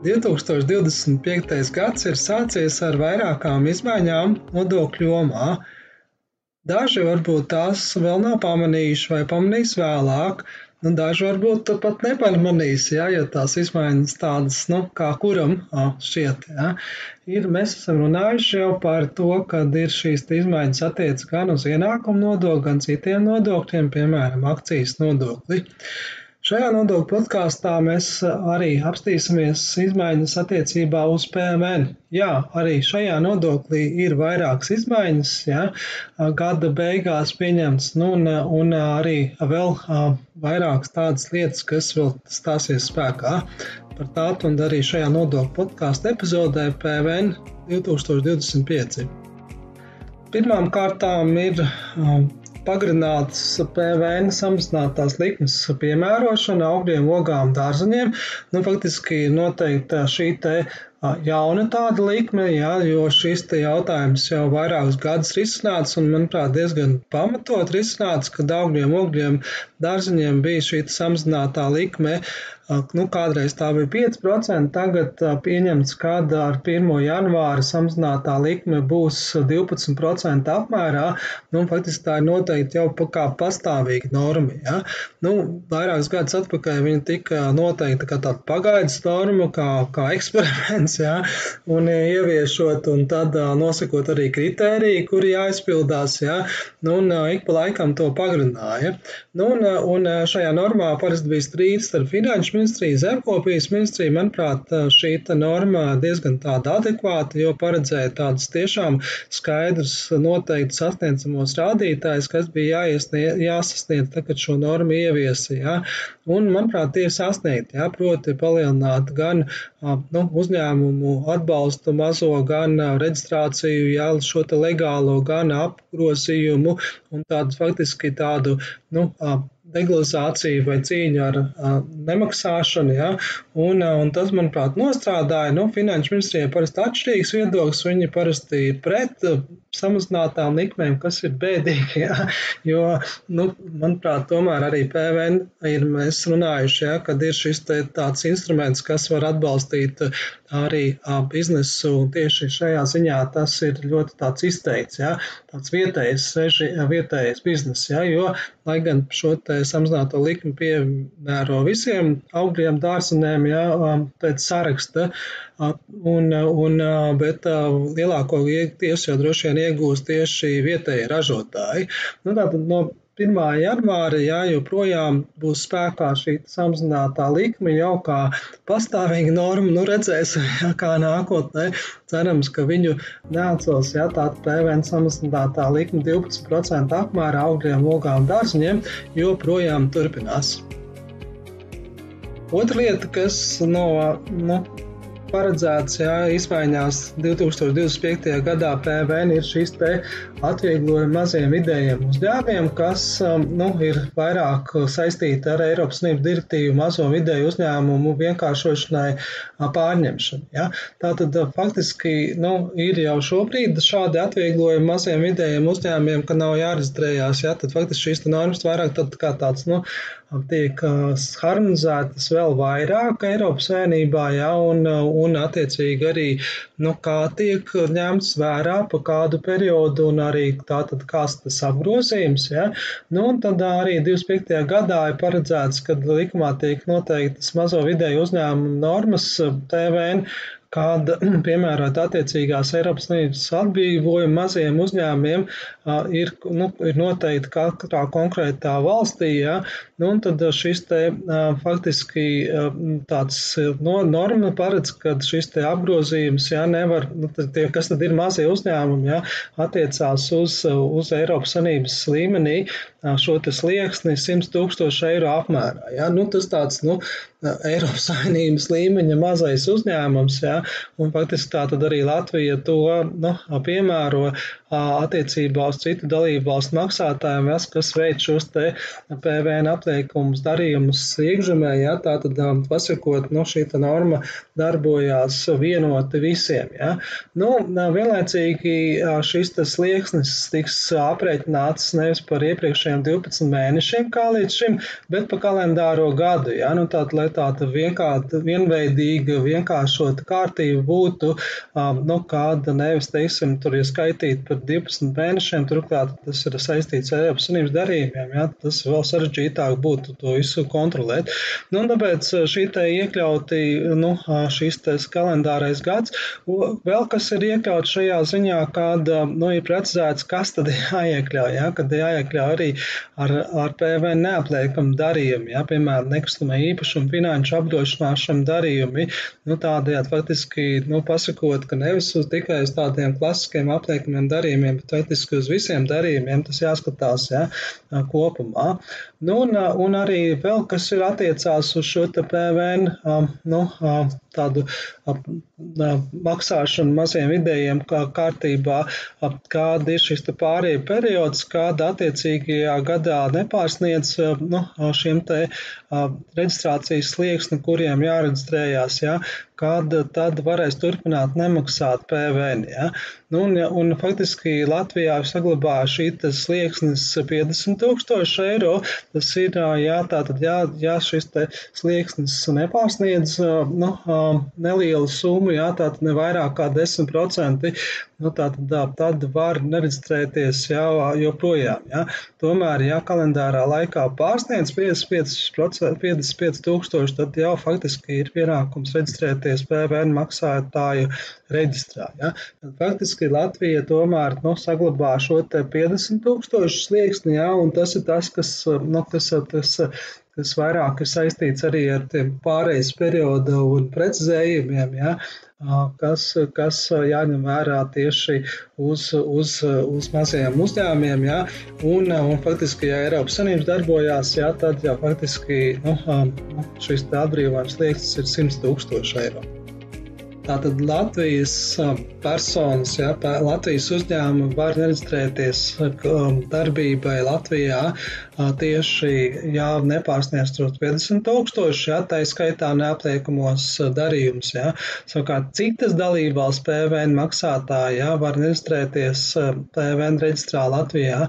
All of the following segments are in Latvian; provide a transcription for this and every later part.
2025. gads ir sācies ar vairākām izmaiņām nodokļu jomā. Daži varbūt tās vēl nav pamanījuši vai pamanīs vēlāk, daži varbūt pat nepamanīs, ja tās izmaiņas tādas, kā kuram šķiet. Mēs esam runājuši jau par to, kad ir šīs izmaiņas attiec gan uz ienākumu nodokli, gan citiem nodokļiem, piemēram, akcijas nodokli. Šajā nodokļu podkāstā mēs arī apstīsimies izmaiņas attiecībā uz PMN. Jā, arī šajā nodoklī ir vairākas izmaiņas, gada beigās pieņemts, un arī vēl vairākas tādas lietas, kas vēl stāsies spēkā. Par tādu un arī šajā nodokļu podkāstu epizodē PMN 2025. Pirmām kārtām ir pagarināts PVN samazinātās likmes piemērošana augļiem, ogām, dārzeņiem. Faktiski noteikti šī jauna tāda likme, jo šis jautājums jau vairākus gadus risināts un, manuprāt, diezgan pamatot risināts, kad augļiem, ogļiem, dārzeņiem bija šī samazinātā likme. Kādreiz tā bija 5%, tagad pieņemts, kad ar 1. janvāra samazinātā likme būs 12% apmērā. Faktiski tā ir noteikti jau kā pastāvīga norma. Vairākus gadus atpakaļ viņa tika noteikta kā tāda pagaidas norma, kā eksperiments, un ieviešot un tad nosakot arī kritēriju, kuri jāizpildās, un ik pa laikam to pagarināja. Un šajā normā parasti bija strīds ar Finanšu ministriju, Zemkopības ministriju. Manuprāt, šī norma diezgan tāda adekvāta, jo paredzēja tādus tiešām skaidrus noteikti sasniedzamos rādītājus, kas bija jāsasniedz, kad šo normu ieviesa. Un, manuprāt, tie ir sasniegti, proti palielināt gan uzņēmumu atbalstu mazo, gan reģistrāciju, šo legālo, gan apgrozījumu un tādu faktiski tādu, legalizāciju vai cīņu ar nemaksāšanu, un tas, manuprāt, nostrādāja. Finanšu ministrijai parasti atšķirīgs viedoklis, viņi parasti ir pret samazinātām likmēm, kas ir bēdīgi, jo, manuprāt, tomēr arī PVN ir mēs runājuši, kad ir šis tāds instruments, kas var atbalstīt arī biznesu, un tieši šajā ziņā tas ir ļoti tāds izteikts, tāds vietējais biznes, jo, lai gan šo samazināto likmi piemēro visiem augļiem, dārzenēm, pēc saraksta, bet lielāko tiesu jau droši vien iegūst tieši vietēji ražotāji. Tātad no 1. janvāra, joprojām būs spēkā šī samazinātā likme jau kā pastāvīga norma, redzēsim, kā nākotnē. Cerams, ka viņu neatcels, tāda PVN samazinātā likme 12% apmērā augļiem, ogām, dārzeņiem, joprojām turpinās. Otra lieta, kas paredzēts, izmaiņās 2025. gadā PVN ir šīs atvieglojumi maziem vidējiem uzņēmumiem, kas ir vairāk saistīti ar Eiropas Savienības direktīvu mazo vidēju uzņēmumu vienkāršošanai pārņemšanu. Tātad faktiski ir jau šobrīd šādi atvieglojumi maziem vidējiem uzņēmumiem, ka nav jāreģistrējās. Tad faktiski šīs normas vairāk kā tāds tiek harmonizētas vēl vairāk Eiropas Savienībā, un attiecīgi arī, kā tiek ņemts vērā pa kādu periodu un arī tātad kāds tas apgrozījums, un tad arī 25. gadā ir paredzēts, kad likumā tiek noteiktas mazo vidēju uzņēmumu normas PVN, kad piemērot attiecīgās Eiropas Savienības atbrīvojumu maziem uzņēmumiem ir noteikti katrā konkrētā valstī, un tad šis faktiski tāds norma paredz, ka šis apgrozījums, nevar, kas tad ir mazie uzņēmumi, attiecās uz Eiropas Savienības līmenī šo slieksni 100,000 eiro apmērā. Tas tāds, Eiropas Savienības līmeņa mazais uzņēmums, un faktiski tā tad arī Latvija to piemēro attiecībā uz citu dalību valstu maksātājiem, kas veic šos PVN apliekumus darījumus iekšzemē, tātad pasakot, šī norma darbojās vienoti visiem. Vienlaicīgi šis slieksnis tiks aprēķināts nevis par iepriekšējiem 12 mēnešiem kā līdz šim, bet pa kalendāro gadu. Tātad, lai tāda vienveidīga, vienkāršota kārtība būtu, kāda nevis, teiksim, tur ir skaitīta par 12 mēnešiem, turklāt tas ir saistīts ar Eiropas Savienības darījumiem, ja, tas vēl sarežģītāk būtu to visu kontrolēt. Un tāpēc šī te iekļauti, šis te kalendārais gads, vēl kas ir iekļauts šajā ziņā, kad, ir precizēts, kas tad ir jāiekļauj, ja, kad jāiekļauj arī ar PVN neapliekam darījumi, ja, piemēram, nekustamā īpašuma finanšu apdrošināšana darījumi, tādējādi faktiski, pasakot, ka nevis tikai uz tādiem klasiskiem apliekamiem darījumiem, bet faktiski uz visiem darījumiem tas jāskatās, ja, kopumā. Un arī vēl, kas ir attiecās uz šo te PVN, tādu maksāšanu maziem vidējiem kārtībā, kāda ir šis te pārējie periods, kāda attiecīgajā gadā nepārsniedz šiem te reģistrācijas slieksni, kuriem jāreģistrējās, ja, kad tad varēs turpināt nemaksāt PVN. Ja. Un faktiski Latvijā saglabā šī slieksnis 50 000 eiro. Tas ir, ja šis te slieksnis nepārsniedz nelielu summu, tātad ne vairāk kā 10%, tad var nereģistrēties joprojām. Ja. Tomēr, ja kalendārā laikā pārsniedz 55 000, tad jau faktiski ir pienākums reģistrēties PVN maksātāju reģistrā. Ja. Faktiski Latvija tomēr saglabā šo te 50 000 slieksni, ja, un tas ir tas, kas vairāk ir saistīts arī ar tiem pārejas perioda un precizējumiem, ja, kas jāņem vērā tieši uz mazajiem uzņēmumiem, ja, un faktiski, ja Eiropas Savienības darbojās, ja, tad jau faktiski šis atbrīvojums slieksnis ir 100 000 eiro. Tātad Latvijas personas, ja, Latvijas uzņēmumi var reģistrēties darbībai Latvijā tieši, ja nepārsniedzot 50 000, ja, tā skaitā neapliekumos darījumus. Ja. Savukārt citas dalībvalsts PVN maksātāji, ja, var reģistrēties PVN reģistrā Latvijā,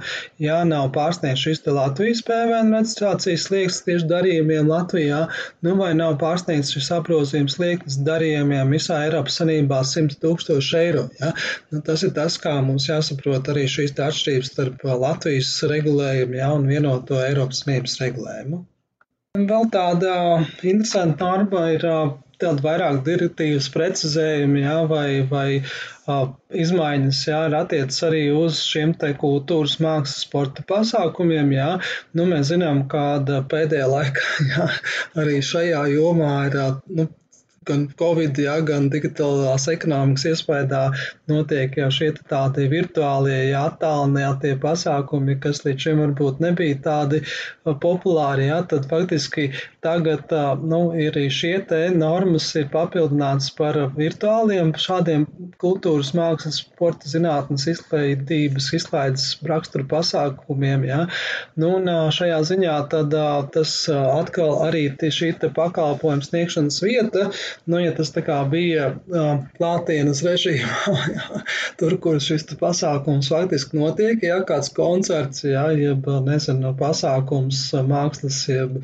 ja nav pārsniegts šis te Latvijas PVN reģistrācijas slieksnis tieši darījumiem Latvijā, vai nav pārsniegts šis apgrozījums slieksnis darījumiem visā Eiropas Savienībā 100 000 eiro. Ja? Tas ir tas, kā mums jāsaprot arī šīs atšķirības starp Latvijas regulējumu, ja, un vienoto Eiropas Savienības regulējumu. Vēl tāda interesanta norma ir tāda vairāk direktīvas precizējumi, ja, vai izmaiņas, ja, ir attiecas arī uz šiem te kultūras mākslas sporta pasākumiem. Ja. Mēs zinām, kāda pēdējā laikā, ja, arī šajā jomā ir gan Covid, ja, gan digitālās ekonomikas iespējā notiek jau šie tādi virtuālie, ja, attālinātie pasākumi, kas līdz šim varbūt nebija tādi populāri, ja, tad faktiski tagad ir šie te normas ir papildināts par virtuāliem šādiem kultūras mākslas, sporta zinātnes izglītības, izklaides raksturu pasākumiem. Ja. Un šajā ziņā tad tas atkal arī šī te pakalpojums sniegšanas vieta, ja tas tā kā bija klātienes režīmā, ja, tur, kur šis pasākums faktiski notiek, ja, kāds koncerts, ja, jeb, nezinu, pasākums mākslas, jeb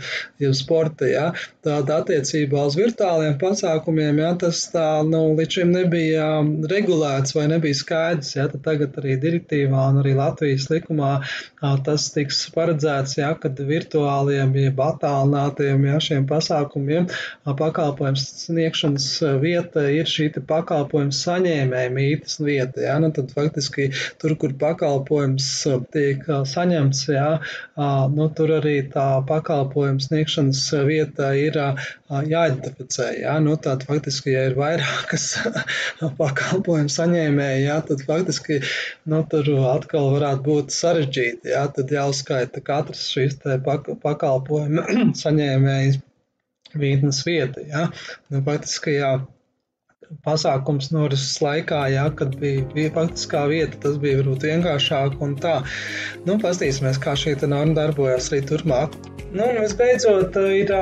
sporta, ja, tāda attiecībā uz virtuāliem pasākumiem, ja, tas tā, līdz šim nebija regulēts vai nebija skaidrs, ja, tad tagad arī direktīvā un arī Latvijas likumā tas tiks paredzēts, ja, kad virtuāliem, jeb attālinātiem, ja, šiem pasākumiem pakalpojums sniegšanas vieta ir šī pakalpojuma saņēmēja mītnes vieta. Ja? Tad faktiski tur, kur pakalpojums tiek saņemts, ja? Tur arī tā pakalpojuma sniegšanas vieta ir jāidentificē. Ja? Tad faktiski, ja ir vairākas pakalpojuma saņēmēji, ja? Tad faktiski tur atkal varētu būt sarežģīti. Ja? Tad jāuzskaita katrs šīs pakalpojuma saņēmējas mītnes vieta, ja. Faktiski, jā, pasākums norises laikā, ja, kad bija faktiskā vieta, tas bija varbūt vienkāršāk un tā. Pastīsimies, kā šī norma darbojas arī turpmāk. Visbeidzot, ir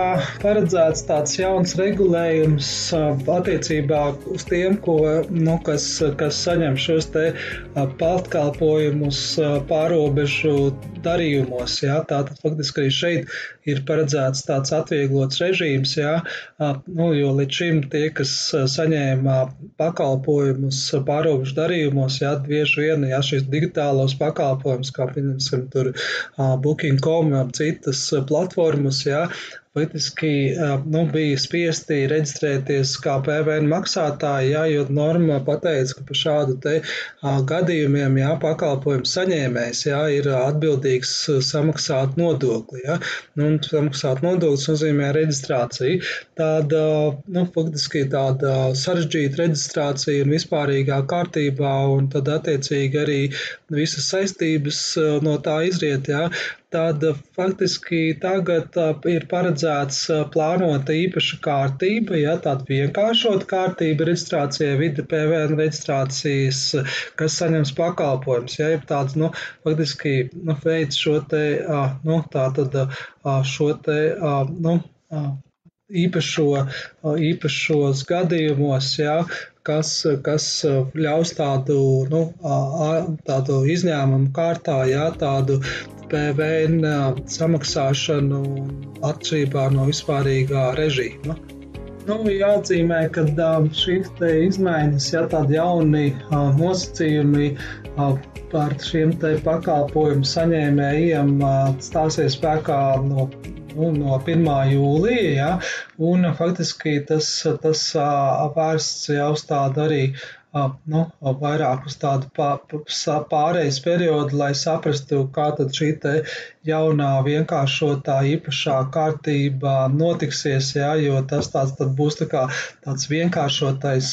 paredzēts tāds jauns regulējums attiecībā uz tiem, kas saņem šos te pakalpojumus pārobežu darījumos. Jā. Tātad faktiski arī šeit ir paredzēts tāds atvieglots režīms, jā, jo līdz šim tie, kas saņēma pakalpojumus pārobežu darījumos, jā, bieži vien, jā, šīs digitālos pakalpojumus, kā piemēram tur Booking.com un citas platformas, jā, faktiski bija spiesti reģistrēties kā PVN maksātāji, jā, jo norma pateica, ka par šādu te gadījumiem, jā, pakalpojumu saņēmējs, jā, ir atbildīgs samaksāt nodokli, jā, un samaksāt nodoklis nozīmē reģistrāciju. Tāda, faktiski tāda sarežģīta reģistrācija un vispārīgā kārtībā, un tad attiecīgi arī visas saistības no tā izriet, jā. Tad faktiski tagad ir paredzēts plānota īpaša kārtība, ja, tāda vienkāršota kārtība reģistrācijai, vide PVN reģistrācijas, kas saņems pakalpojumus, ja, ir tāds, faktiski, veids šo te, šo te, īpašos gadījumos, ja, kas ļaus tādu izņēmumu kārtā, ja, tādu PVN samaksāšanu atšķirībā no vispārīgā režīma. Jāatzīmē, ka šīs te izmaiņas, ja tādi jauni nosacījumi par šiem te pakalpojumu saņēmējiem stāsies spēkā no 1. jūlija, ja, un faktiski tas vērsts jau uz tādu arī vairāk uz tādu pārejas periodu, lai saprastu, kā tad šī te jaunā vienkāršotā īpašā kārtība notiksies, jā, jo tas tad būs tāds vienkāršotais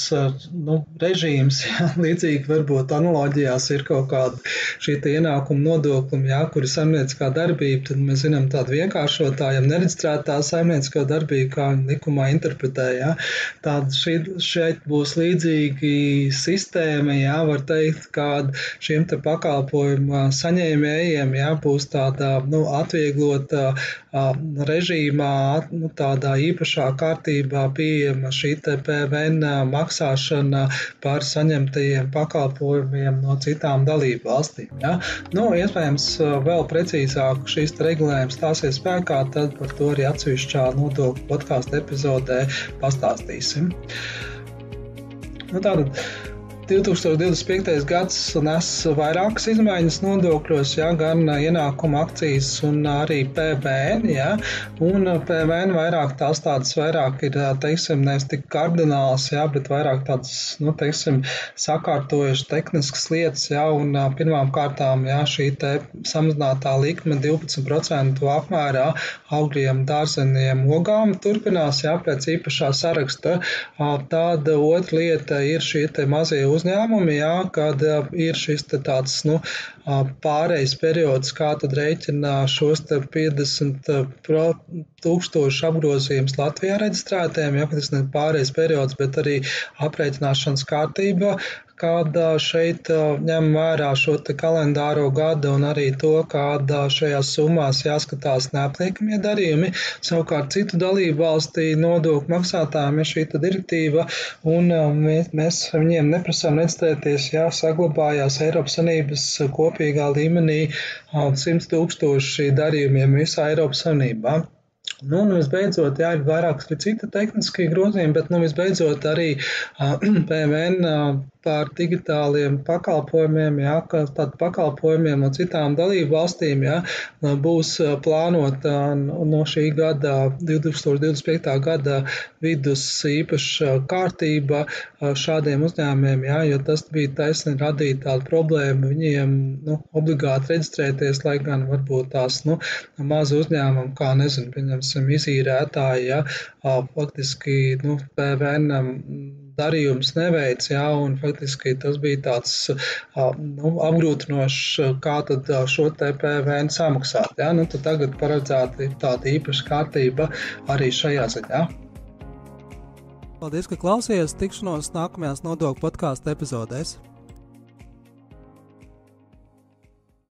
režīms, jā, līdzīgi varbūt analoģijās ir kaut kāda šī te ienākuma nodokļumi, jā, kuri saimnieciskā darbība, tad mēs zinām tādu vienkāršotājiem nereģistrētā saimnieciskā darbība, kā likumā interpretē, jā. Tāda šeit būs līdzīgi sistēma, jā, var teikt, kāda šiem te pakalpojumu saņēmējiem, jā, būs tāda, atvieglota režīmā, tādā īpašā kārtībā pieejama šī te PVN maksāšana par saņemtajiem pakalpojumiem no citām dalību valstīm, jā. Iespējams, vēl precīzāk šīs regulējums stāsies spēkā, tad par to arī atsevišķā nodokļu podkāstu epizodē pastāstīsim. Tātad 2025. gads nes vairākas izmaiņas nodokļos, jā, gan ienākuma akcijas un arī PVN, jā, un PVN tādas vairāk ir, teiksim, nevis tik kardināls, jā, bet vairāk tādas, teiksim, sakārtojušas tehniskas lietas, jā, un pirmām kārtām, jā, šī te samazinātā likme 12% apmērā augļiem, dārzeniem, ogām turpinās, jā, pēc īpašā saraksta. Tāda otra lieta ir šie te mazie uzņēmumi, jā, kad ir šis te tāds, pārejas periods, kā tad rēķina šos te 50,000 apgrozījums Latvijā reģistrētiem, jā, tas ne pārejas periods, bet arī aprēķināšanas kārtība, kāda šeit ņem vērā šo te kalendāro gadu un arī to, kāda šajās summās jāskatās neapliekamie darījumi. Savukārt citu dalību valstī nodokļu maksātājiem ir šī direktīva, un mēs viņiem neprasām reģistrēties, jā, saglabājās Eiropas Savienības kopīgā līmenī 100,000 darījumiem visā Eiropas Savienībā. Visbeidzot, jā, ir vairākas arī cita tehniskie grozījumi, bet, visbeidzot arī PVN par digitāliem pakalpojumiem, jā, tātad pakalpojumiem no citām dalību valstīm, jā, būs plānota no šī gada, 2025. gada vidus īpaša kārtība šādiem uzņēmumiem, jā, jo tas bija taisni radīt tādu problēmu viņiem, obligāti reģistrēties, lai gan varbūt tās, mazi uzņēmumi, kā nezinu, pieņemsim, izīrētāji, jā, faktiski, PVN darījums neveic, jā, un faktiski tas bija tāds apgrūtinošs, kā tad šo te PVN samaksāt, jā, tad tagad paredzēta tāda īpaša kārtība arī šajā ziņā. Paldies, ka klausījāties, tikšanos nākamajās nodokļu podkāstu epizodēs.